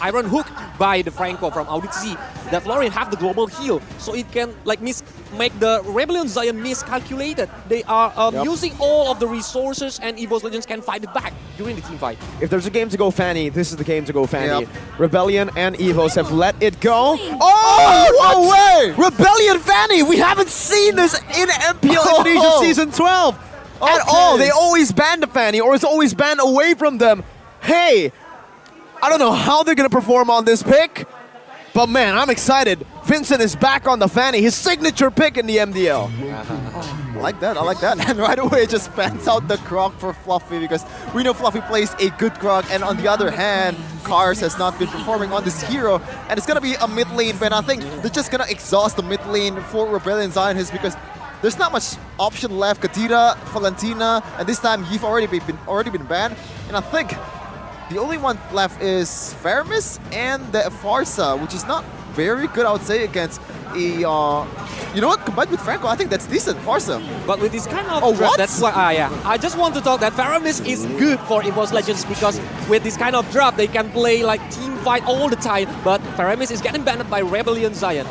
iron hook by the Franco from Audit that Florian have the global heal, so it can like make the Rebellion Zion miscalculated. They are using all of the resources, and Evos Legends can fight it back during the team fight. If there's a game to go Fanny, this is the game to go Fanny. Yep. Rebellion and Evos have let it go. Oh, no way! Rebellion Fanny! We haven't seen this in MPL Indonesia Season 12 at all. They always ban the Fanny, or it's always banned away from them. Hey, I don't know how they're going to perform on this pick, but man, I'm excited. Vincent is back on the Fanny, his signature pick in the MDL. I like that, I like that. And right away, it just bans out the Grok for Fluffy because we know Fluffy plays a good Grok, and on the other hand, Cars has not been performing on this hero, and it's going to be a mid lane, but I think they're just going to exhaust the mid lane for Rebellion Zion because there's not much option left. Kadira, Valentina, and this time Yves already been banned, and I think the only one left is Faramis and the Farsa, which is not very good, I would say, against a, you know what, combined with Franco, I think that's decent, Farsa. But with this kind of draft, that's why, I just want to talk that Faramis is good for Evos Legends because with this kind of draft, they can play like team fight all the time, but Faramis is getting banned by Rebellion Zion.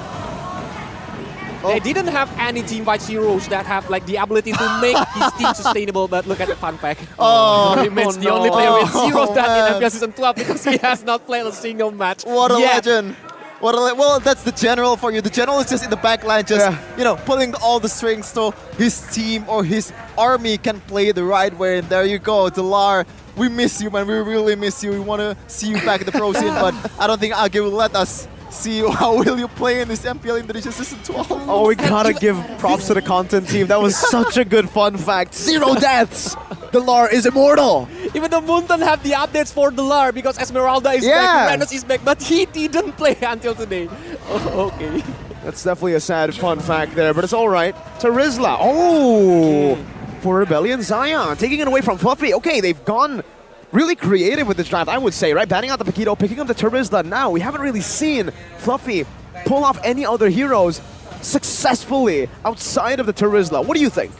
They didn't have any team fight heroes that have like the ability to make his team sustainable, but look at the fun fact. Remains the only player with 0 stat in MPL Season 12 because he has not played a single match. What a legend! What a well, that's the general for you. The general is just in the back line, just you know, pulling all the strings so his team or his army can play the right way. And there you go, Delar. We miss you, man. We really miss you. We want to see you back in the pro scene, but I don't think Age will let us see how will you play in this MPL Indonesia Season 12. Oh, we gotta give props to the content team. That was such a good fun fact. 0 deaths! Delar is immortal! Even though Moonton have the updates for Delar because Esmeralda is back, Uranus is back, but he didn't play until today. Oh, okay. That's definitely a sad fun fact there, but it's alright. Terizla, oh! For Rebellion Zion, taking it away from Fluffy. Okay, they've gone really creative with this draft, I would say, right? Banning out the Paquito, picking up the Terizla now. We haven't really seen Fluffy pull off any other heroes successfully outside of the Terizla. What do you think?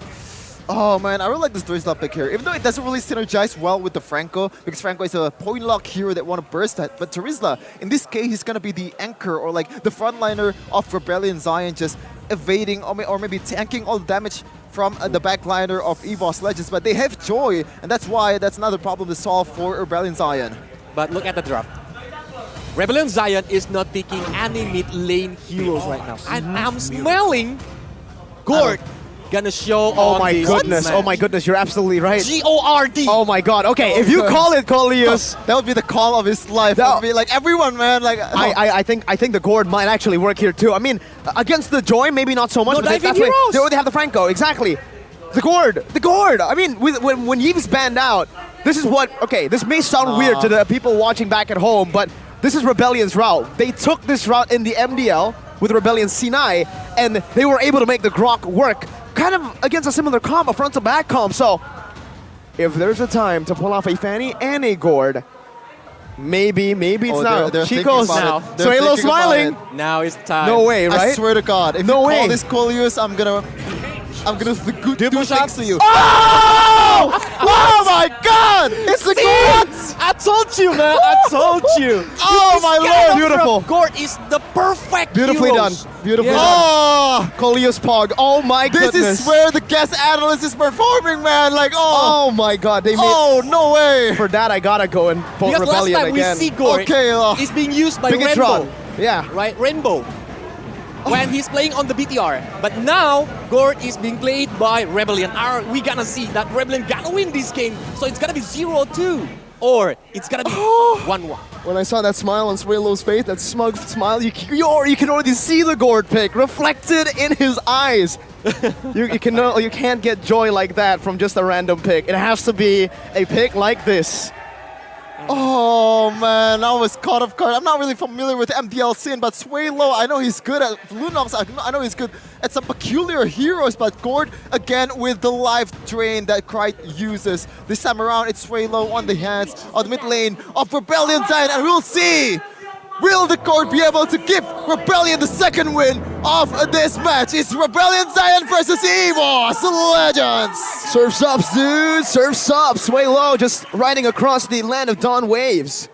Oh man, I really like this Terizla pick here. Even though it doesn't really synergize well with the Franco, because Franco is a point lock hero that want to burst that. But Terizla, in this case, he's going to be the anchor or like the frontliner of Rebellion Zion, just evading or maybe tanking all the damage from the backliner of Evos Legends. But they have Joy, and that's why that's another problem to solve for Rebellion Zion. But look at the draft. Rebellion Zion is not picking any mid lane heroes right now. And I'm smelling Gord gonna show oh my goodness, oh my goodness, you're absolutely right. G-O-R-D. Oh my god, okay, if you call it Coleus, that would be the call of his life. That would be like everyone, man. Like I think the Gord might actually work here too. I mean, against the Joy, maybe not so much, no, but that's why they already have the Franco, exactly. The Gord. I mean, when Yves banned out, this is what, okay, this may sound weird to the people watching back at home, but this is Rebellion's route. They took this route in the MDL with Rebellion Sinai, and they were able to make the Grok work kind of against a similar comp, a front to back comp. So if there's a time to pull off a Fanny and a Gord, maybe it's now. Chico's now. Suelo smiling. Now it's time. No way, right? I swear to God, if no you way. call this Coleus, I'm gonna do things to you. Oh! Oh my God! It's the Gord! I told you, man. I told you. Oh my Lord! Beautiful. Gord is the perfect Beautifully heroes. done. Beautifully done. Oh! Coleus Pog. Oh my goodness. This is where the guest analyst is performing, man. Like, oh my God. They made. Oh, no way. For that, I gotta go and vote Because Rebellion last time again. we see Gord is being used by Rainbow. Yeah. Right? Rainbow. When he's playing on the BTR. But now, Gord is being played by Rebellion. Are we gonna see that Rebellion gonna win this game? So it's gonna be 0-2. Or it's gonna be 1-1. When I saw that smile on Suelo's face, that smug smile, you can already see the Gord pick reflected in his eyes. you can't get joy like that from just a random pick. It has to be a pick like this. Oh man, I was caught off guard. I'm not really familiar with MPL scene, but Suelo, I know he's good at Lunox. I know he's good at some peculiar heroes, but Gord again with the life drain that Krite uses. This time around, it's Suelo on the hands of the mid lane of Rebellion Zion, and we'll see. Will the Gord be able to give Rebellion the second win of this match? It's Rebellion Zion versus Evos Legends. Surf's up, dude. Surf's up. Sway low, just riding across the land of dawn waves.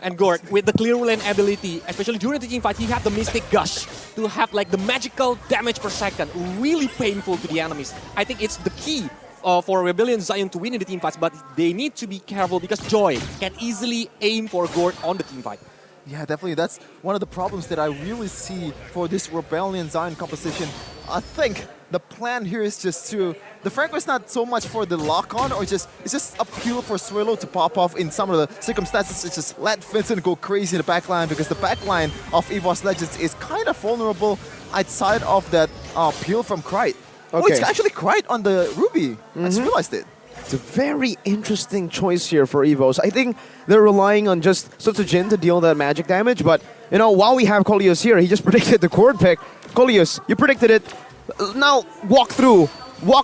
And Gord, with the clear lane ability, especially during the team fight, he had the Mystic Gush to have like the magical damage per second, really painful to the enemies. I think it's the key for Rebellion Zion to win in the team fights, but they need to be careful because Joy can easily aim for Gord on the team fight. Yeah, definitely. That's one of the problems that I really see for this Rebellion Zion composition. I think the plan here is just to... The Franco is not so much for the lock-on, or it's just appeal for Swallow to pop off in some of the circumstances. It's just let Vincent go crazy in the backline, because the backline of Evos Legends is kind of vulnerable outside of that peel from Krite. Oh, it's actually Krite on the Ruby. I just realized it. It's a very interesting choice here for Evos. I think they're relying on just Sotsujin to deal that magic damage, but you know, while we have Coleus here, he just predicted the Cord pick. Coleus, you predicted it. Now walk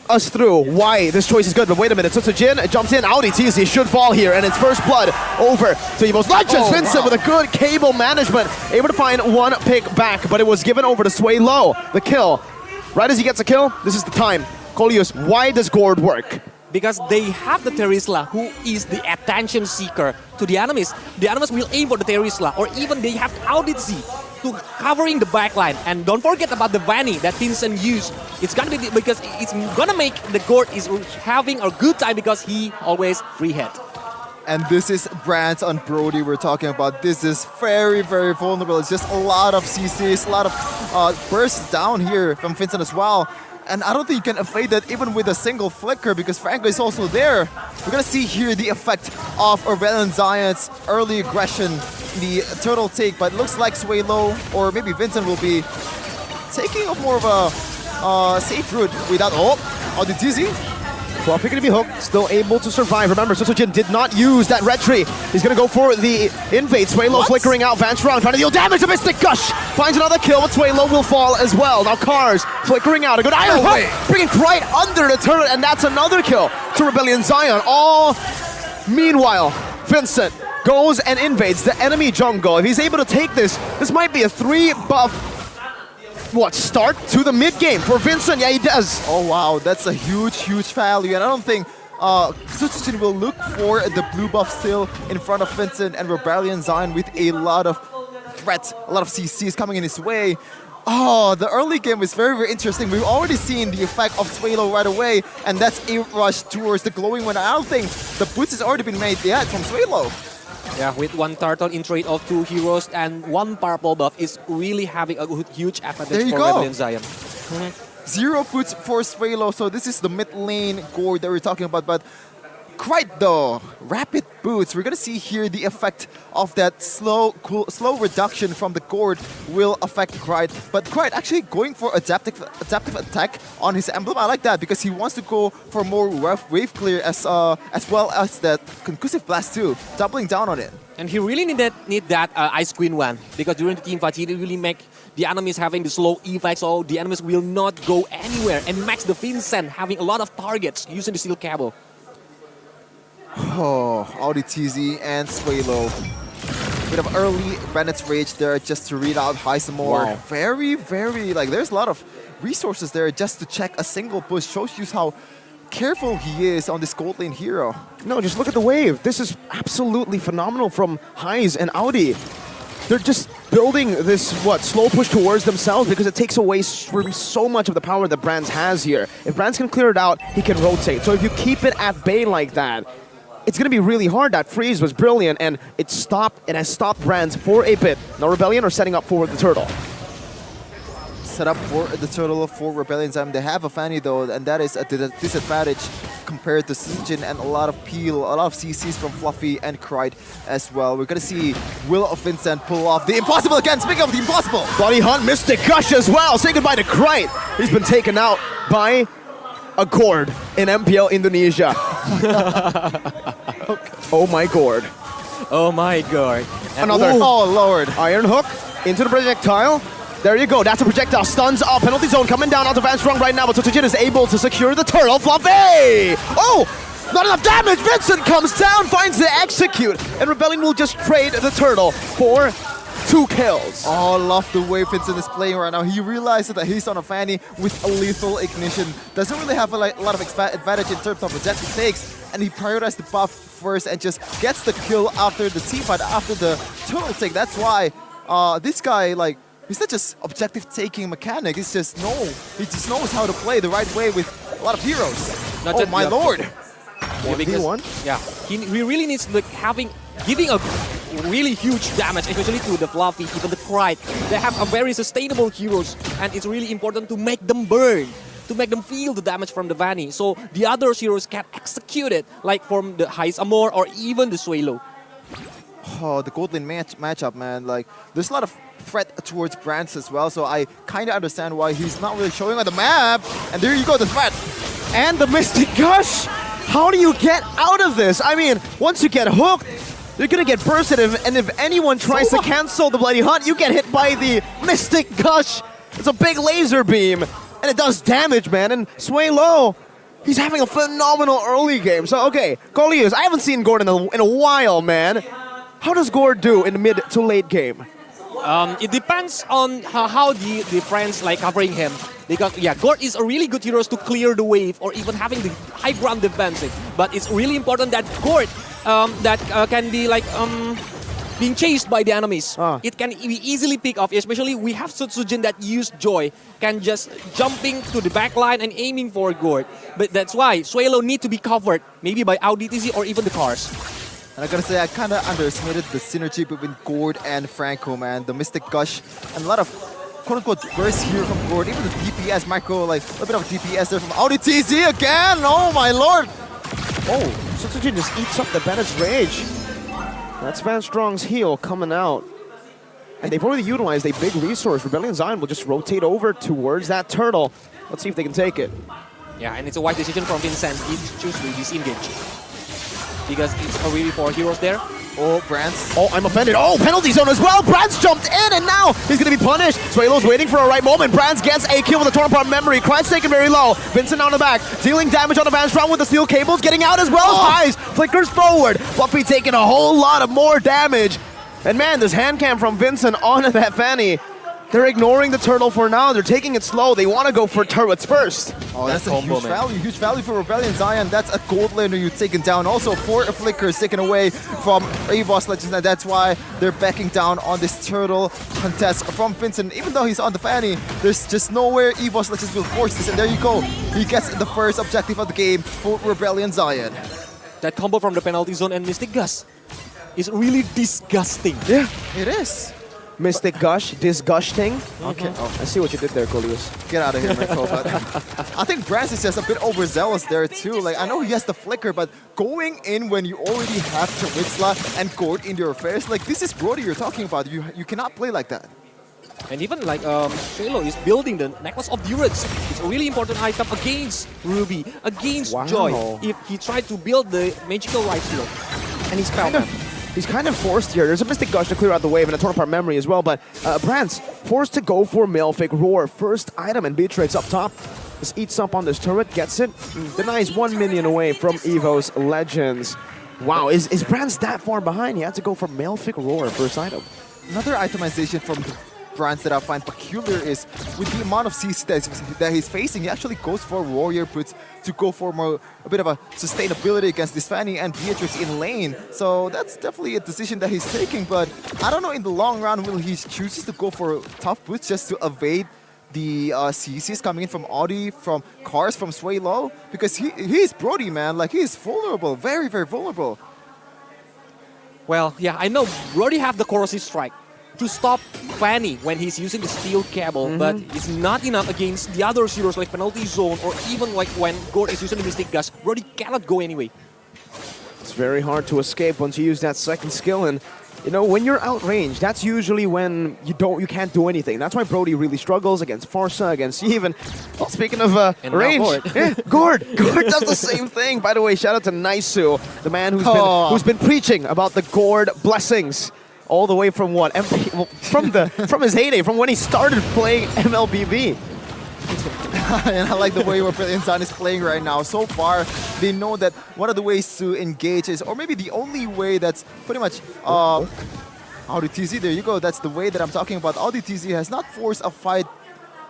us through why this choice is good. But wait a minute, Sotsujin jumps in, Audi TZ should fall here, and it's first blood over to Evos Legends. Vincent with a good cable management, able to find one pick back, but it was given over to Sway Low. The kill. Right as he gets a kill, this is the time. Coleus, why does Gord work? Because they have the Terisla, who is the attention seeker to the enemies. The enemies will aim for the Terisla, or even they have Audit Z to covering the backline. And don't forget about the Vanny that Vincent used. It's gonna be because it's gonna make the Gord is having a good time because he always free hit. And this is Brands on Brody we're talking about. This is very, very vulnerable. It's just a lot of CCs, a lot of bursts down here from Vincent as well. And I don't think you can evade that even with a single flicker, because Franco is also there. We're going to see here the effect of Rebellion Zion's early aggression, the turtle take, but it looks like Swaylo or maybe Vincent will be taking more of a safe route without... Oh, the dizzy. Well, going to be hooked, still able to survive. Remember, Sotsujin did not use that red tree. He's going to go for the invade. Swaylo flickering out, Van Strong trying to deal damage to Mystic Gush. Finds another kill, but Swaylo will fall as well. Now Cars flickering out. A good iron hook, bringing right under the turret, and that's another kill to Rebellion Zion. Meanwhile, Vincent goes and invades the enemy jungle. If he's able to take this, this might be a 3-buff start to the mid game for Vincent. Yeah, he does. Oh wow, that's a huge, huge value, and I don't think Sotsujin will look for the blue buff still in front of Vincent and Rebellion Zion with a lot of threats, a lot of CCs coming in his way. Oh, the early game is very, very interesting. We've already seen the effect of Swaylo right away, and that's a rush towards the glowing one. I don't think the boots has already been made yet from Swaylo. Yeah, with one turtle in trade of 2 heroes and 1 purple buff is really having a huge advantage for Rebellion Zion. 0 boots for Swaylo, so this is the mid lane Gord that we're talking about, but Krite though, rapid boots. We're gonna see here the effect of that slow reduction from the Gord will affect Krite, but Krite actually going for adaptive attack on his emblem. I like that because he wants to go for more wave clear as well as that concussive blast too, doubling down on it. And he really need that Ice Queen one, because during the team fight he really make the enemies having the slow effect, so the enemies will not go anywhere, and Max the Vincent having a lot of targets using the steel cable. Oh, Audi TZ and Swaylo. Bit of early Bennett's Rage there just to read out high some more. Wow. Very, very, like, there's a lot of resources there just to check a single push. Shows you how careful he is on this gold lane hero. No, just look at the wave. This is absolutely phenomenal from Heis and Audi. They're just building this, slow push towards themselves, because it takes away so much of the power that Brands has here. If Brands can clear it out, he can rotate. So if you keep it at bay like that, it's going to be really hard. That freeze was brilliant, and it has stopped Brands for a bit. Now Rebellion are setting up for the turtle. Set up for the turtle for Rebellion Zion. They have a Fanny though, and that is at the disadvantage compared to Sotsujin, and a lot of peel, a lot of CCs from Fluffy and Krite as well. We're going to see Will of Vincent pull off the impossible again. Speaking of the impossible, Body Hunt, Mystic Gush as well. Say goodbye to Krite. He's been taken out by a Gord in MPL Indonesia. Oh my Gord. Oh my God. Another. Oh Lord. Iron Hook into the projectile. There you go. That's a projectile. Stuns up. Penalty zone coming down onto Van Strong right now, but Sotsujin is able to secure the turtle. Fluffy! Oh! Not enough damage! Vincent comes down, finds the execute, and Rebellion will just trade the turtle for 2 kills. Oh, I love the way Vincent is playing right now. He realizes that he's on a Fanny with a lethal ignition. Doesn't really have a lot of advantage in terms of projectile takes. and he prioritized the buff first and just gets the kill after the team fight, after the turtle take. That's why this guy, like, he's not just objective taking mechanic, he just knows how to play the right way with a lot of heroes. Not oh just- my yeah. lord! Yeah, because, 1v1? yeah, he really needs like giving a really huge damage, especially to the Fluffy, even the Pride. They have a very sustainable heroes, and it's really important to make them burn, to make them feel the damage from the Vanny, so the other heroes can execute it, like from the Heist Amor or even the Suelo. Oh, the gold lane matchup, man. Like, there's a lot of threat towards Brands as well, so I kind of understand why he's not really showing on the map. And there you go, the threat. And the Mystic Gush! How do you get out of this? I mean, once you get hooked, you're gonna get bursted, and if anyone tries to cancel the Bloody Hunt, you get hit by the Mystic Gush. It's a big laser beam, and it does damage, man. And Suelo, he's having a phenomenal early game. So, okay, Golius, I haven't seen Gord in a while, man. How does Gord do in the mid to late game? It depends on how the friends like covering him. Because, yeah, Gord is a really good hero to clear the wave or even having the high ground defensive. But it's really important that Gord can be like being chased by the enemies. It can be easily pick off, especially we have Sutsujin that use Joy, can just jumping to the back line and aiming for Gord. But that's why Suelo need to be covered, maybe by AudiTZ or even the cars. And I gotta say, I kind of underestimated the synergy between Gord and Franco, man. The Mystic Gush and a lot of quote-unquote burst here from Gord. Even the DPS, Micro, like a little bit of DPS there from AudiTZ again. Oh my lord! Oh, Sutsujin just eats up the Bennett's Rage. That's Van Strong's heal coming out. And they've already utilized a big resource. Rebellion Zion will just rotate over towards that turtle. Let's see if they can take it. Yeah, and it's a wise decision from Vincent. He chooses to disengage. Because it's already 4 heroes there. Oh, Brands. Oh, I'm offended. Oh, penalty zone as well. Brands jumped in, and now he's going to be punished. Suelo's waiting for a right moment. Brands gets a kill with a torn apart memory. Krein's taken very low. Vincent on the back, dealing damage on the Van Strong with the steel cables, getting out as well. Highs, flickers forward. Fluffy taking a whole lot of more damage. And man, this hand cam from Vincent onto that Fanny. They're ignoring the turtle for now. They're taking it slow. They want to go for turrets first. Oh, that's a huge value for Rebellion Zion. That's a gold laner you've taken down. Also, 4 flickers taken away from Evos Legends, and that's why they're backing down on this turtle contest from Vincent. Even though he's on the Fanny, there's just nowhere Evos Legends will force this. And there you go. He gets the first objective of the game for Rebellion Zion. That combo from the penalty zone and Mystic Gush is really disgusting. Yeah, It is. Mystic Gush, disgusting. Okay. I see what you did there, Golius. Get out of here, Michael. But I think Brands is just a bit overzealous there too. Like, I know he has the flicker, but going in when you already have Chawitsla and Gord in your affairs, like, this is Brody you're talking about. You cannot play like that. And even like Shalo is building the Necklace of Durance. It's a really important item against Ruby, against Joy. If he tried to build the magical right shield. And he's kind of forced here. There's a Mystic Gush to clear out the wave and a torn apart memory as well, but Brands forced to go for Malefic Roar. First item, and Beatrix up top. Just eats up on this turret, gets it. Denies 1 minion away from Evos Legends. Wow, is Brands that far behind? He had to go for Malefic Roar, first item. Another itemization from the Brands that I find peculiar is with the amount of CC that he's facing, he actually goes for Warrior Boots to go for a bit of a sustainability against this Fanny and Beatrix in lane. So that's definitely a decision that he's taking, but I don't know in the long run will he chooses to go for tough boots just to evade the CCs coming in from Audi, from Cars, from Suelo, because he's Brody, man. Like, he's vulnerable, very, very vulnerable. Well, yeah, I know Brody have the corrosive strike to stop Fanny when he's using the steel cable, but it's not enough against the other heroes like penalty zone or even like when Gord is using the Mystic Gush. Brody cannot go anyway. It's very hard to escape once you use that second skill, and you know, when you're outranged, that's usually when you can't do anything. That's why Brody really struggles against Farsa, against even. Well, speaking of range, Gord does the same thing. By the way, shout out to Naisu, the man who's been preaching about the Gord blessings. All the way from what? From his heyday, from when he started playing MLBB. And I like the way Rebellion Zion is playing right now. So far, they know that one of the ways to engage is, or maybe the only way that's pretty much AudiTZ, there you go. That's the way that I'm talking about. AudiTZ has not forced a fight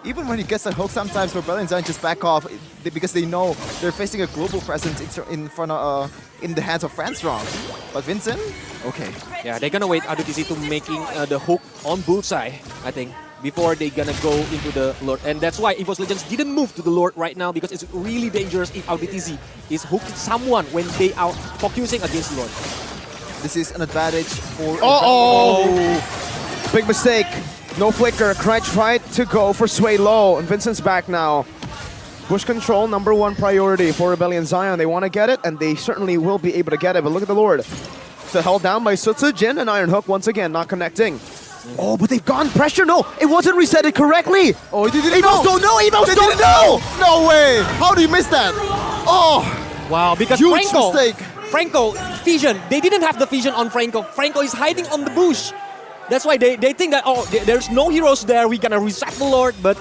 even when he gets a hook, sometimes Rebellion Zion just back off because they know they're facing a global presence in front of in the hands of Franstrong. But Vincent, okay. Yeah, they're gonna wait RWTC to making the hook on Bullseye, I think, before they gonna go into the Lord. And that's why Evos Legends didn't move to the Lord right now, because it's really dangerous if RBTZ is hooking someone when they are focusing against the Lord. This is an advantage for... Big mistake. No flicker. Cry tried to go for Sway Low, and Vincent's back now. Bush control, #1 priority for Rebellion Zion. They want to get it, and they certainly will be able to get it. But look at the Lord. So held down by Sutsu, Jin, and Iron Hook once again, not connecting. Oh, but they've gone pressure. No, it wasn't resetted correctly. Oh, he didn't Evos don't know. Evos don't know. No way. How do you miss that? Oh, wow, because huge Franco, mistake. Franco, vision. They didn't have the vision on Franco. Franco is hiding on the bush. That's why they think that, oh, there's no heroes there. We're gonna reset the Lord, but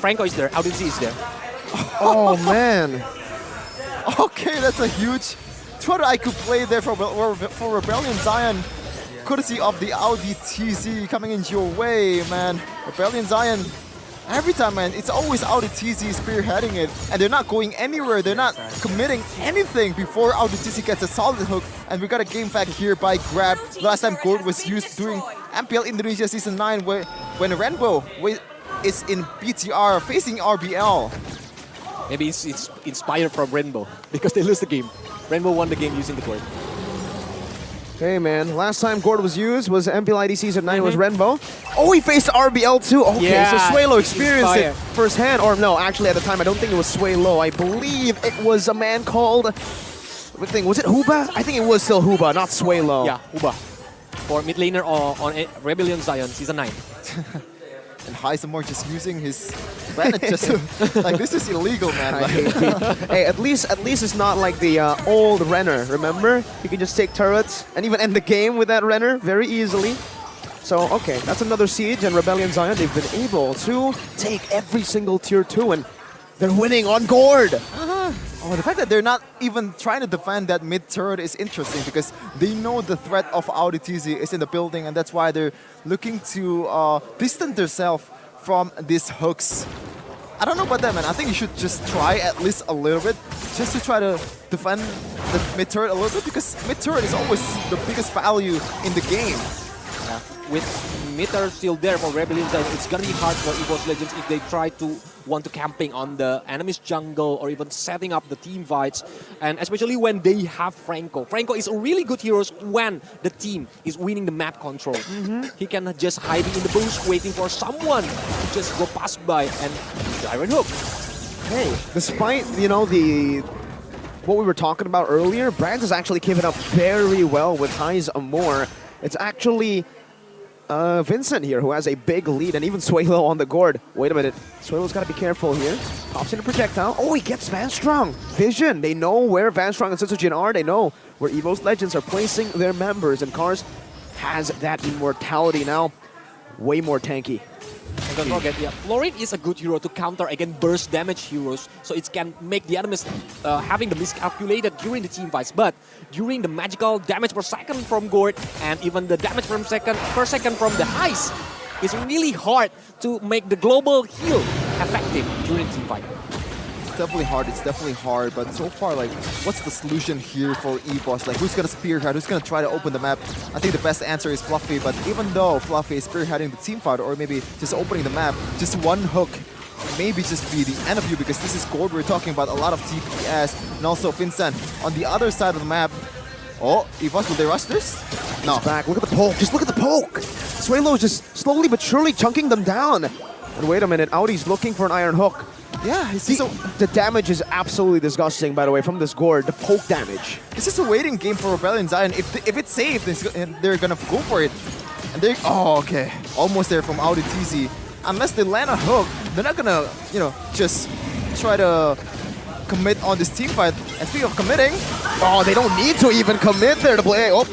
Franco is there. RDC is there. Oh, man. Okay, that's a huge Twitter I could play there for Rebellion Zion. Courtesy of the Audi TZ coming into your way, man. Rebellion Zion, every time, man, it's always Audi TZ spearheading it. And they're not going anywhere. They're not committing anything before Audi TZ gets a solid hook. And we got a game fact here by Grab. Last time Gold was used during MPL Indonesia Season 9 when Rainbow is in BTR facing RBL. Maybe it's inspired from Rainbow because they lose the game. Rainbow won the game using the Gourd. Hey, man. Last time Gourd was used was MPL ID Season 9 was Rainbow. Oh, he faced RBL too. Okay, yeah, so Swaylo experienced it inspired. firsthand. Or no, actually at the time I don't think it was Swaylo. I believe it was a man called... Was it Huba? I think it was still Huba, not Swaylo. Yeah, Uba. For mid laner on Rebellion Zion Season 9. And Heisenberg just using his Bennett just like, this is illegal, man. Hey, at least it's not like the old Renner. Remember, you can just take turrets and even end the game with that Renner very easily. So okay, that's another siege, and Rebellion Zion, they've been able to take every single tier 2, and they're winning on Gourd. Oh, the fact that they're not even trying to defend that mid turret is interesting, because they know the threat of Audi TZ is in the building, and that's why they're looking to distance themselves from these hooks. I don't know about that, man. I think you should just try at least a little bit, just to try to defend the mid turret a little bit, because mid turret is always the biggest value in the game. Yeah. With mid-turret still there for Rebellion Zion, it's gonna be hard for Evos Legends if they try to want to camping on the enemy's jungle or even setting up the team fights, and especially when they have Franco. Franco is a really good hero when the team is winning the map control. He can just hiding in the bush, waiting for someone to just go past by and Iron Hook. Hey, despite, you know, what we were talking about earlier, Brands is actually keeping up very well with Highs Amor. It's actually Vincent here who has a big lead, and even Swaylo on the Gourd. Wait a minute, Swaylo's got to be careful here. Pops in a projectile. Oh, he gets Vanstrong. Vision. They know where Vanstrong and Setsujin are. They know where Evos Legends are placing their members, and Cars has that immortality now. Way more tanky. And don't forget, yeah, Florid is a good hero to counter against burst damage heroes, so it can make the enemies having the miscalculated during the team fights. But during the magical damage per second from Gourd and even the damage per second from the Highs, it's really hard to make the global heal effective during the team fight. It's definitely hard, but so far, like, what's the solution here for Evos? Like, who's gonna spearhead? Who's gonna try to open the map? I think the best answer is Fluffy, but even though Fluffy is spearheading the team fight, or maybe just opening the map, just one hook maybe just be the end of you, because this is Gourd. We're talking about a lot of TPS, and also Vincent on the other side of the map. Oh, Evos, will they rush this? No. He's back. Look at the poke. Just look at the poke. Swaylo is just slowly but surely chunking them down. And wait a minute, Audi's looking for an Iron Hook. Yeah, the damage is absolutely disgusting, by the way, from this Gourd, the poke damage. It's just a waiting game for Rebellion Zion. If it's safe, they're gonna go for it. And they're, oh, okay, almost there from Audi TZ. Unless they land a hook, they're not gonna, you know, just try to commit on this team fight. And speaking of committing, oh, they don't need to even commit there to play. Oh,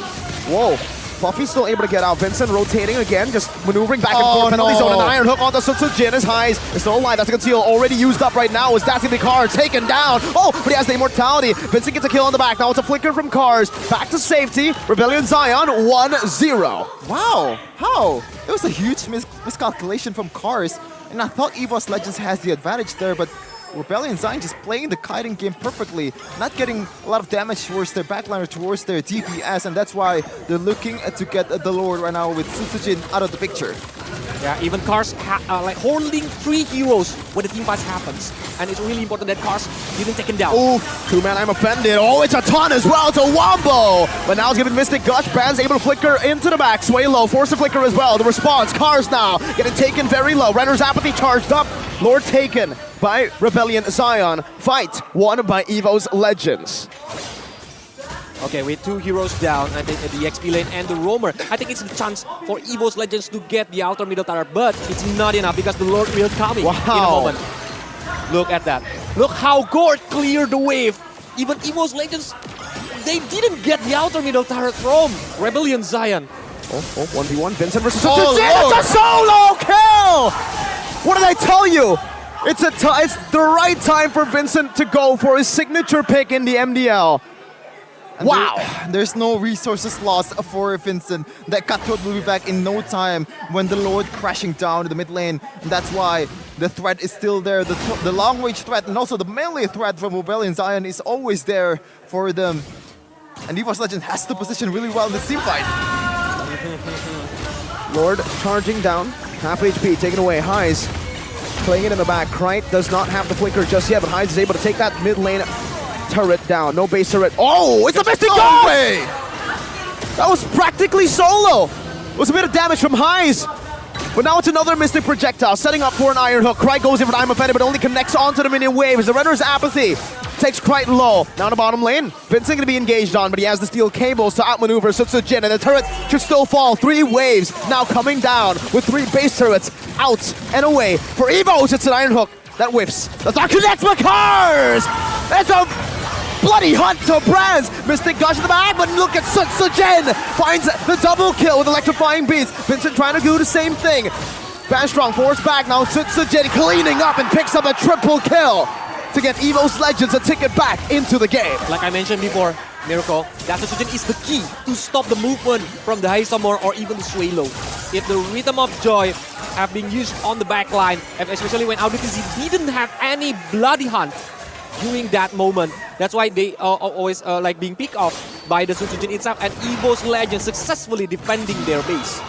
whoa. Fluffy's still able to get out. Vincent rotating again, just maneuvering back and forth. Penalty zone, and an Iron Hook onto Sutsujin is Highs. It's still alive. That's a conceal already used up right now. Is Dancing the Car taken down? Oh, but he has the immortality. Vincent gets a kill on the back. Now it's a flicker from Cars. Back to safety. Rebellion Zion 1-0. Wow, how? It was a huge miscalculation from Cars. And I thought Evos Legends has the advantage there, but Rebellion Zion just playing the kiting game perfectly, not getting a lot of damage towards their backliner, towards their DPS, and that's why they're looking to get the Lord right now with Susujin out of the picture. Yeah, even Cars like holding 3 heroes when the team fight happens. And it's really important that Cars didn't take him down. Ooh, 2-man, I'm offended. Oh, it's a ton as well. It's a wombo. But now it's giving Mystic Gush. Brand's able to flicker into the back. Sway low, force to flicker as well. The response, Cars now getting taken very low. Renner's Apathy charged up. Lord taken by Rebellion Zion. Fight won by Evos Legends. Okay, with 2 heroes down, I think the XP lane and the roamer, I think it's the chance for Evos Legends to get the outer middle tower, but it's not enough because the Lord will coming in a moment. Look at that. Look how Gord cleared the wave. Even Evos Legends, they didn't get the outer middle tower from Rebellion Zion. Oh, 1v1, Vincent versus Oh, it's a solo kill! What did I tell you? It's the right time for Vincent to go for his signature pick in the MDL. And wow! There's no resources lost for Vincent. That cutthroat will be back in no time when the Lord crashing down to the mid lane. And that's why the threat is still there. The long range threat and also the melee threat from Rebellion Zion is always there for them. And Evos Legends has to position really well in the team fight. Lord charging down, half HP taken away. Highs playing it in the back. Krite does not have the flicker just yet, but Highs is able to take that mid lane turret down. No base turret. Oh, it's a Mystic Gush! That was practically solo. It was a bit of damage from Highs. But now it's another Mystic Projectile, setting up for an Iron Hook. Krite goes in for I'm offended, but only connects onto the minion wave. The Renner's Apathy takes Krite low. Down the bottom lane. Vincent going to be engaged on, but he has the steel cables to outmaneuver Sutsujin, and the turret should still fall. 3 waves now coming down with 3 base turrets out and away. For Evos, it's an Iron Hook that whiffs. Does not connect with Cars! It's a bloody hunt to Brands. Mystic Gush in the back, but look at Sutsujin. Finds the double kill with Electrifying Beast. Vincent trying to do the same thing. Bastrong forced back now. Sutsujin cleaning up and picks up a triple kill to get Evos Legends a ticket back into the game. Like I mentioned before, Miracle, that Sutsujin is the key to stop the movement from the Heisamor or even the Sway Low. If the Rhythm of Joy have been used on the back line, especially when Auditz didn't have any bloody hunt during that moment, that's why they are always like being picked off by the Sutsujin itself, and Evos Legends successfully defending their base.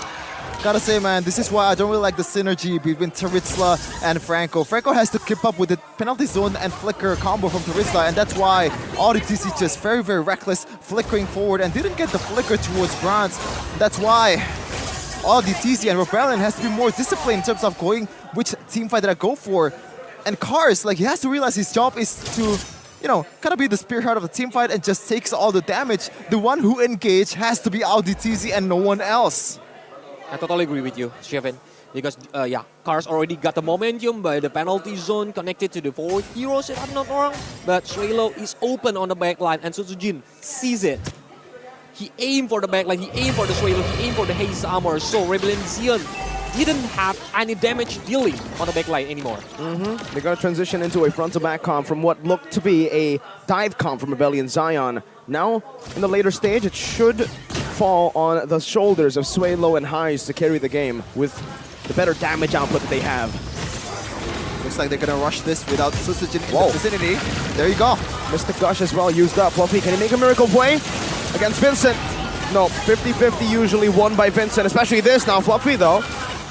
Gotta say, man, this is why I don't really like the synergy between Terizla and Franco. Franco has to keep up with the penalty zone and flicker combo from Terizla, and that's why Auditz is just very, very reckless, flickering forward and didn't get the flicker towards Bronze. That's why Auditz and Rebellion has to be more disciplined in terms of going which team fight that I go for. And Cars, like, he has to realize his job is to, you know, kind of be the spearhead of the team fight and just takes all the damage. The one who engaged has to be Auditz and no one else. I totally agree with you, Shevin. Because, yeah, Cars already got the momentum by the penalty zone connected to the 4 heroes, if I'm not wrong. But Suelo is open on the backline, and Sutsujin sees it. He aimed for the backline, he aimed for the Suelo, he aimed for the Haze Armor. So Rebellion Zion didn't have any damage dealing on the backline anymore. They're going to transition into a front-to-back comp from what looked to be a dive comp from Rebellion Zion. Now, in the later stage, it should fall on the shoulders of Sway Low and Highs to carry the game with the better damage output that they have. Looks like they're gonna rush this without Susujin in the vicinity. There you go. Mystic Gush as well used up. Fluffy, can he make a miracle play against Vincent? No, 50-50 usually won by Vincent, especially this now. Fluffy though,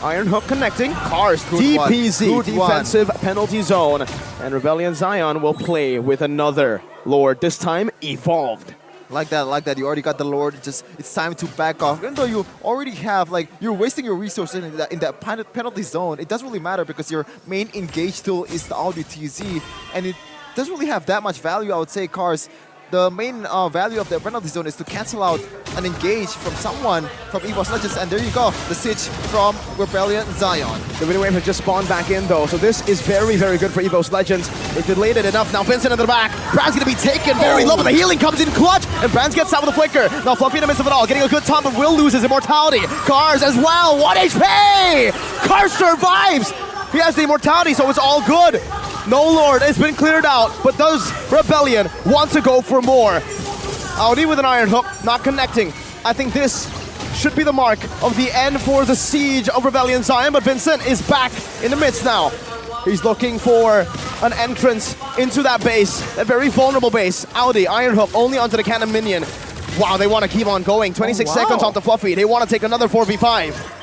Iron Hook connecting. Cars, DPZ, defensive penalty zone. And Rebellion Zion will play with another Lord, this time evolved. Like that. You already got the Lord. Just it's time to back off. Even though you already have, like, you're wasting your resources in that penalty zone, it doesn't really matter because your main engage tool is the Auditz, and it doesn't really have that much value, I would say, Cars. The main value of the penalty zone is to cancel out an engage from someone from Evos Legends, and there you go, the siege from Rebellion Zion. The mini wave has just spawned back in though, so this is very, very good for Evos Legends. They delayed it enough. Now Vincent in the back. Brand's gonna be taken very low, but the healing comes in clutch, and Brand gets out with the flicker. Now Fluffy in the midst of it all, getting a good time, but will lose his immortality. Cars as well, 1 HP! Cars survives! He has the immortality, so it's all good. No Lord, it's been cleared out, but does Rebellion want to go for more? Audi with an Iron Hook, not connecting. I think this should be the mark of the end for the siege of Rebellion Zion, but Vincent is back in the midst now. He's looking for an entrance into that base, that very vulnerable base. Audi, Iron Hook, only onto the cannon minion. Wow, they want to keep on going. 26 seconds onto Fluffy. They want to take another 4v5.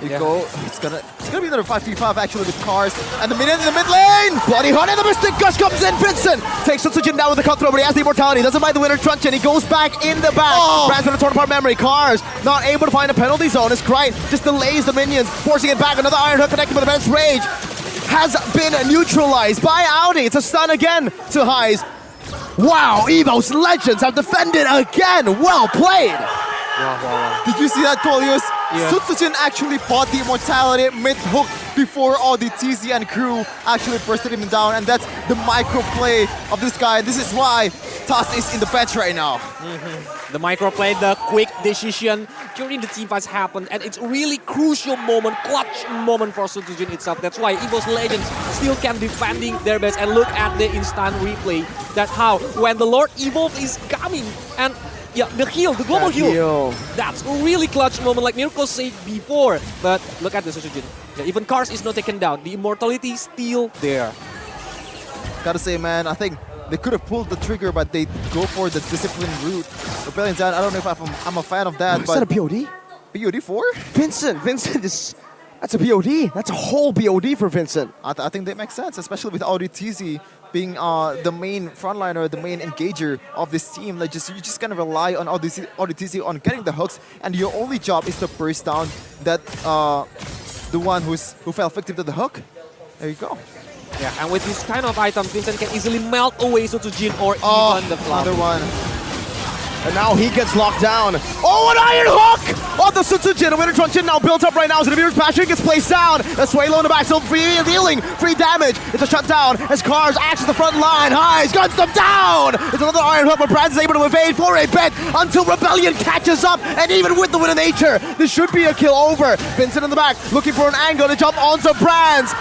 It's gonna be another 5v5 actually with Cars and the minion in the mid lane. Bloody Hunt and the Mystic Gush comes in. Vincent takes Sutsujin down with the cutthroat, but he has the immortality. Doesn't mind the winner truncheon. He goes back in the back. Brands for the torn apart memory. Cars not able to find a penalty zone. As Kright just delays the minions, forcing it back. Another Iron Hook connected with the Ben's Rage. Has been neutralized by Audi. It's a stun again to Highs. Wow, Evos Legends have defended again. Well played. Did you see that, Kolius? Sutsujin actually bought the immortality mid-hook before all the TZ and crew actually bursted him down, and that's the micro play of this guy. This is why Toss is in the bench right now. The micro play, the quick decision during the team fights happened, and it's really crucial moment, clutch moment for Sutsujin itself. That's why Evos Legends still can defending their best, and look at the instant replay. That's how when the Lord Evolve is coming, and the heal, the global heal. That's a really clutch moment, like Mirko said before. But look at the Sutsujin. Even Cars is not taken down. The immortality is still there. Gotta say, man, I think they could have pulled the trigger, but they go for the discipline route. Rebellion Zion, I don't know if I'm a fan of that. Is that a BOD? BOD 4? Vincent is... That's a BOD. That's a whole BOD for Vincent. I think that makes sense, especially with Audi TZ being the main frontliner, the main engager of this team. Like you're just gonna rely on Audi TZ on getting the hooks, and your only job is to burst down that the one who fell victim to the hook. There you go. Yeah, and with this kind of item, Vincent can easily melt away Sutsujin or even the Fluff. Another one. And now he gets locked down. Oh, an Iron Hook on the Sutsujin. A winner truncheon now built up right now. So the Beer's Passion gets placed down. The Swalo in the back, still dealing free damage. It's a shutdown as Cars axes the front line. Highs guns them down. There's another Iron Hook, but Brad is able to evade for a bit until Rebellion catches up. And even with the win of nature, this should be a kill over. Vincent in the back looking for an angle to jump onto Brands.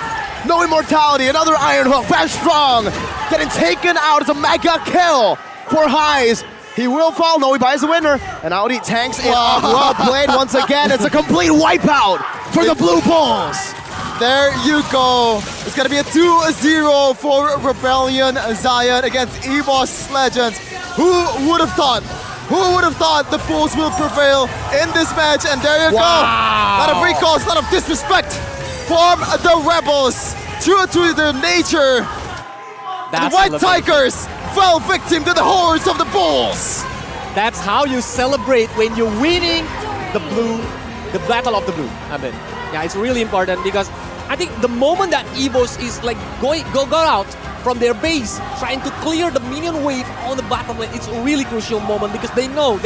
No immortality. Another Iron Hook. Bash strong. Getting taken out. It's a mega kill for Highs. He will fall. No, he buys the winner. And Audi tanks it up. Well played once again. It's a complete wipeout for the Blue Bulls. There you go. It's going to be a 2-0 for Rebellion Zion against Evos Legends. Who would have thought? Who would have thought the Bulls will prevail in this match? And there you go. A lot of recalls, a lot of disrespect from the Rebels. True to their nature. The White Tigers fell victim to the hordes of the Bulls. That's how you celebrate when you're winning the battle of the blue. I mean, yeah, it's really important because I think the moment that Evos is like go out from their base, trying to clear the minion wave on the bottom lane, it's a really crucial moment because they know